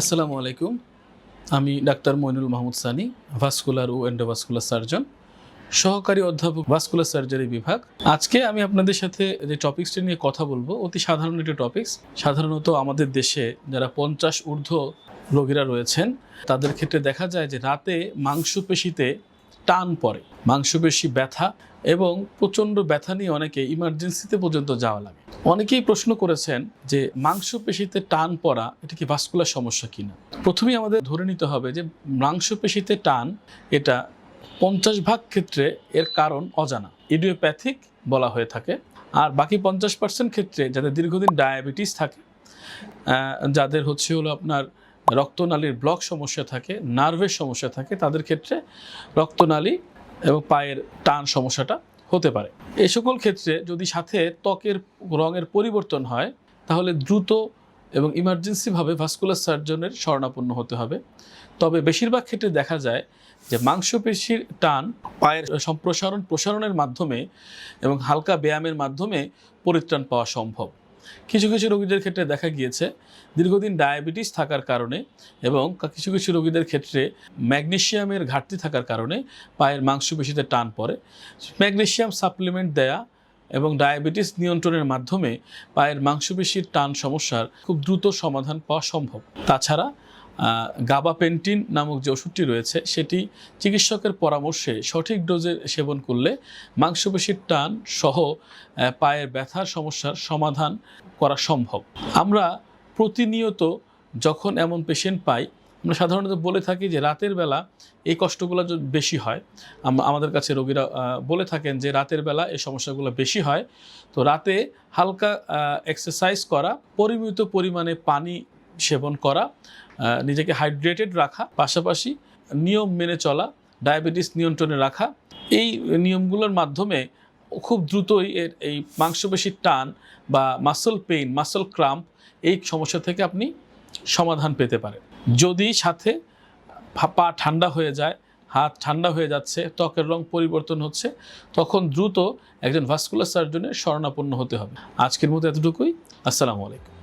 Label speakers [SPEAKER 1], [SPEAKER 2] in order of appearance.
[SPEAKER 1] আসসালামু আলাইকুম। আমি ডাক্তার মইনুল মাহমুদ সানি, ভাস্কুলার ও এন্ডোভাস্কুলার সার্জন, সহকারী অধ্যাপক ভাস্কুলার সার্জারি বিভাগ। আজকে আমি আপনাদের সাথে যে টপিকসটি নিয়ে কথা বলবো অতি সাধারণ একটি টপিকস। সাধারণত আমাদের দেশে যারা 50 ঊর্ধ্ব রোগীরা রয়েছেন তাদের ক্ষেত্রে দেখা যায় যে রাতে মাংসপেশিতে টান পড়ে, মাংসপেশি ব্যথা এবং প্রচণ্ড ব্যথা নিয়ে অনেকে ইমার্জেন্সিতে পর্যন্ত যাওয়া লাগে। অনেকেই প্রশ্ন করেছেন যে মাংসপেশিতে টান পড়া এটা কি ভাস্কুলার সমস্যা কিনা। প্রথমেই আমাদের ধরে নিতে হবে যে মাংসপেশিতে টান এটা 50% ক্ষেত্রে এর কারণ অজানা, ইডিওপ্যাথিক বলা হয়ে থাকে। আর বাকি 50% ক্ষেত্রে যাদের দীর্ঘদিন ডায়াবেটিস থাকে, যাদের হলো আপনার রক্তনালীর ব্লক সমস্যা থাকে, নার্ভের সমস্যা থাকে, তাদের ক্ষেত্রে রক্তনালী এবং পায়ের টান সমস্যাটা হতে পারে। এই সকল ক্ষেত্রে যদি সাথে ত্বকের রঙের পরিবর্তন হয় তাহলে দ্রুত এবং ইমার্জেন্সিভাবে ভাস্কুলার সার্জনের শরণাপন্ন হতে হবে। তবে বেশিরভাগ ক্ষেত্রে দেখা যায় যে মাংসপেশির টান পায়ের প্রসারণের মাধ্যমে এবং হালকা ব্যায়ামের মাধ্যমে পরিত্রাণ পাওয়া সম্ভব। কিছু কিছু রোগীদের ক্ষেত্রে দেখা গিয়েছে দীর্ঘদিন ডায়াবেটিস থাকার কারণে এবং কিছু কিছু রোগীদের ক্ষেত্রে ম্যাগনেসিয়ামের ঘাটতি থাকার কারণে পায়ের মাংসপেশিতে টান পড়ে। ম্যাগনেসিয়াম সাপ্লিমেন্ট দেয়া এবং ডায়াবেটিস নিয়ন্ত্রণের মাধ্যমে পায়ের মাংসপেশির টান সমস্যার খুব দ্রুত সমাধান পাওয়া সম্ভব। তাছাড়া গাবাপেন্টিন নামক যে ওষুধটি রয়েছে সেটি চিকিৎসকের পরামর্শে সঠিক ডোজে সেবন করলে মাংসপেশির টান সহ পায়ের ব্যথার সমস্যার সমাধান করা সম্ভব। আমরা প্রতিনিয়ত যখন এমন পেশেন্ট পাই আমরা সাধারণত বলে থাকি যে রাতের বেলা এই কষ্টগুলো বেশি হয়। আমাদের কাছে রোগীরা বলে থাকেন যে রাতের বেলা এই সমস্যাগুলো বেশি হয়। তো রাতে হালকা এক্সারসাইজ করা, পরিমিত পরিমাণে পানি সেবন করা, নিজেকে হাইড্রেটেড রাখা, পাশাপাশি নিয়ম মেনে চলা, ডায়াবেটিস নিয়ন্ত্রণে রাখা, এই নিয়মগুলোর মাধ্যমে খুব দ্রুতই এই মাংসপেশির টান বা মাসল পেইন, মাসল ক্রাম্প এই সমস্যা থেকে আপনি সমাধান পেতে পারেন। যদি সাথে পা ঠান্ডা হয়ে যায়, হাত ঠান্ডা হয়ে যাচ্ছে, ত্বকের রং পরিবর্তন হচ্ছে, তখন দ্রুত একজন ভাস্কুলার সার্জনের শরণাপন্ন হতে হবে। আজকের মতো এতটুকুই। আসসালামু আলাইকুম।